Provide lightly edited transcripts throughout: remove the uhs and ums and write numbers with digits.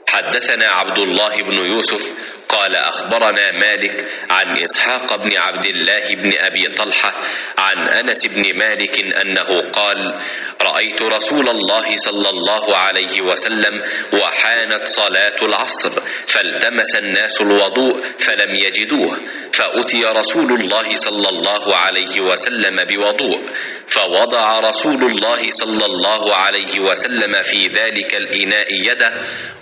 حدثنا عبد الله بن يوسف قال أخبرنا مالك عن إسحاق بن عبد الله بن أبي طلحة عن أنس بن مالك أنه قال رأيت رسول الله صلى الله عليه وسلم وحانت صلاة العصر فالتمس الناس الوضوء فلم يجدوه فأتي رسول الله صلى الله عليه وسلم بوضوء فوضع رسول الله صلى الله عليه وسلم في ذلك الإناء يده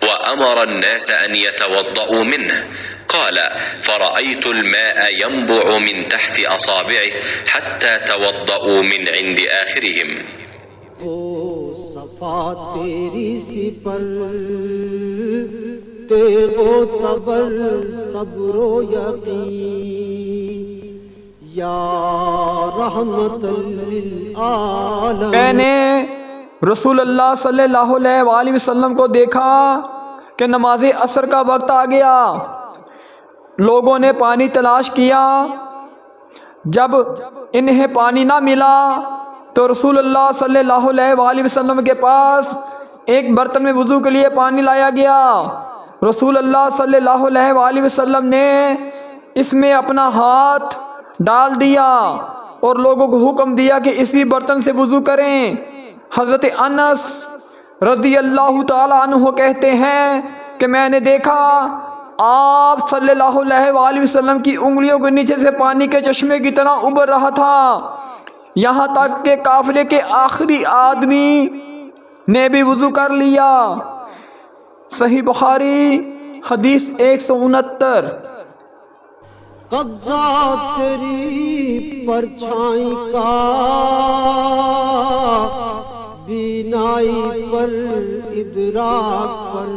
وأمر الناس أن يتوضأوا منه قال فرأيت الماء ينبع من تحت أصابعه حتى توضأوا من عند آخرهم. میں نے رسول اللہ صلی اللہ علیہ وآلہ وسلم کو دیکھا کہ نماز عصر کا وقت آ گیا. لوگوں نے پانی تلاش کیا. جب انہیں پانی نہ ملا تو رسول اللہ صلی اللہ علیہ وآلہ وسلم کے پاس ایک برتن میں وضو کے لیے پانی لایا گیا. رسول اللہ صلی اللہ علیہ وآلہ وسلم نے اس میں اپنا ہاتھ ڈال دیا اور لوگوں کو حکم دیا کہ اسی برتن سے وضو کریں. حضرت انس رضی اللہ تعالی عنہ کہتے ہیں کہ میں نے دیکھا آپ صلی اللہ علیہ وآلہ وسلم کی انگلیوں کے نیچے سے پانی کے چشمے کی طرح ابل رہا تھا، یہاں تک کہ قافلے کے آخری آدمی نے بھی وضو کر لیا. صحیح بخاری حدیث 169. قبضہ تیری پرچھائی کا بینائی پر ادراک پر